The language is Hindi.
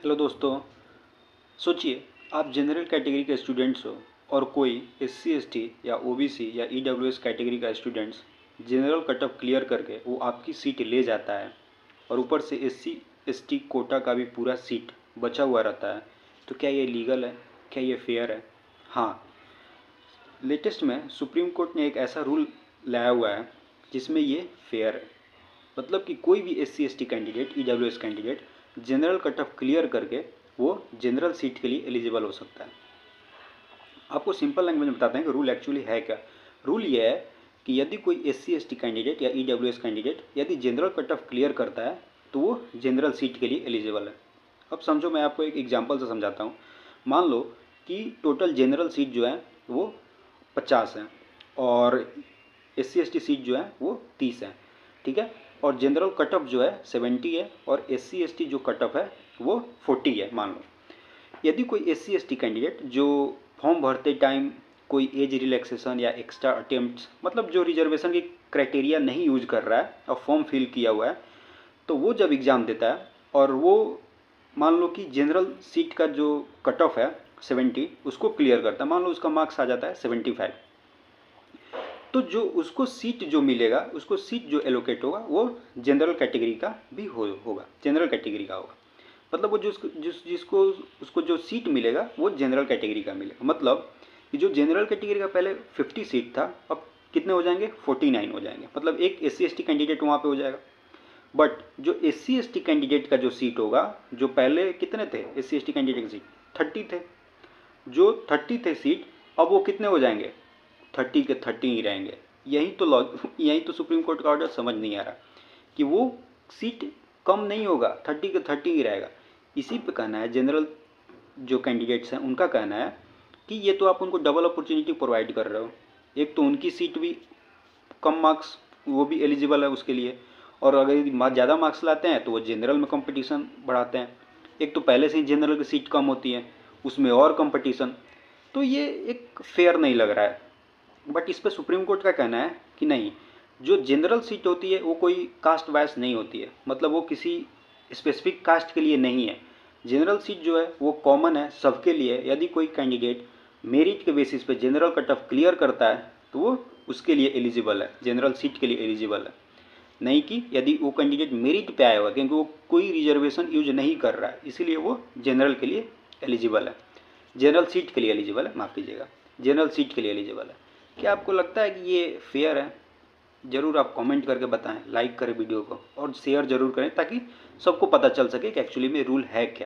हेलो दोस्तों। सोचिए, आप जनरल कैटेगरी के स्टूडेंट्स हो और कोई एससी एसटी या ओबीसी या ईडब्ल्यूएस कैटेगरी का students general cut off clear करके वो आपकी सीट ले जाता है और ऊपर से एससी एसटी कोटा का भी पूरा सीट बचा हुआ रहता है। तो क्या ये लीगल है? क्या ये फेयर है? हाँ, लेटेस्ट में सुप्रीम कोर्ट ने एक ऐसा रूल लाया हुआ है जिसमें ये फेयर है। मतलब कि कोई भी SC ST candidate EWS candidate general cut off clear करके वो जनरल सीट के लिए एलिजिबल हो सकता है। आपको सिंपल लैंग्वेज में बताते हैं कि रूल एक्चुअली है क्या। रूल ये है कि यदि कोई एससी एसटी कैंडिडेट या ईडब्ल्यूएस कैंडिडेट यदि जनरल कट ऑफ क्लियर करता है तो वो जनरल सीट के लिए एलिजिबल है। अब समझो, मैं आपको एक एग्जाम्पल से समझाता हूँ। मान लो कि टोटल जनरल सीट जो है वो 50 है और एससी एसटी सीट जो है वो 30 है, ठीक है। और जनरल कट ऑफ जो है 70 है और एससी एसटी जो कट ऑफ है वो 40 है। मान लो यदि कोई एससी एसटी कैंडिडेट जो फॉर्म भरते टाइम कोई एज रिलैक्सेशन या एक्स्ट्रा अटेम्प्ट, मतलब जो रिजर्वेशन की क्राइटेरिया नहीं यूज कर रहा है और फॉर्म फिल किया हुआ है, तो वो जब एग्ज़ाम देता है और वो मान लो कि जनरल सीट का जो कट ऑफ है 70 उसको क्लियर करता है, मान लो उसका मार्क्स आ जाता है 75, तो जो उसको सीट जो मिलेगा, उसको सीट जो एलोकेट होगा वो जनरल कैटेगरी का भी होगा, जनरल कैटेगरी का होगा। मतलब वो जिसको उसको जो सीट मिलेगा वो जनरल कैटेगरी का मिलेगा। मतलब कि जो जनरल कैटेगरी का पहले 50 सीट था, अब कितने हो जाएंगे? 49 हो जाएंगे। मतलब एक एससी एसटी कैंडिडेट वहाँ पे हो जाएगा। बट जो एससी एसटी कैंडिडेट का जो सीट होगा, जो पहले कितने थे एससी एसटी कैंडिडेट की सीट? 30 थे। जो 30 थे सीट, अब वो कितने हो जाएंगे? 30 के 30 ही रहेंगे। यही तो सुप्रीम कोर्ट का ऑर्डर समझ नहीं आ रहा कि वो सीट कम नहीं होगा, 30 के 30 ही रहेगा। इसी पे कहना है जनरल जो कैंडिडेट्स हैं उनका कहना है कि ये तो आप उनको डबल अपॉर्चुनिटी प्रोवाइड कर रहे हो। एक तो उनकी सीट भी कम मार्क्स, वो भी एलिजिबल है उसके लिए, और अगर ज़्यादा मार्क्स लाते हैं तो वो जनरल में कंपटीशन बढ़ाते हैं। एक तो पहले से ही जनरल की सीट कम होती है, उसमें और कंपटीशन, तो ये एक फेयर नहीं लग रहा है। बट इस पर सुप्रीम कोर्ट का कहना है कि नहीं, जो जनरल सीट होती है वो कोई कास्ट वाइज नहीं होती है, मतलब वो किसी स्पेसिफिक कास्ट के लिए नहीं है। जनरल सीट जो है वो कॉमन है सबके लिए। यदि कोई कैंडिडेट मेरिट के बेसिस पे जनरल कट ऑफ क्लियर करता है तो वो उसके लिए एलिजिबल है, जनरल सीट के लिए एलिजिबल है। नहीं कि यदि वो कैंडिडेट मेरिट पे आया हुआ, क्योंकि वो कोई रिजर्वेशन यूज नहीं कर रहा है इसीलिए वो जनरल के लिए एलिजिबल है, जनरल सीट के लिए एलिजिबल है, माफ़ कीजिएगा, जनरल सीट के लिए एलिजिबल है। क्या आपको लगता है कि ये फेयर है? ज़रूर आप कमेंट करके बताएं, लाइक करें वीडियो को और शेयर ज़रूर करें ताकि सबको पता चल सके कि एक्चुअली में रूल है क्या।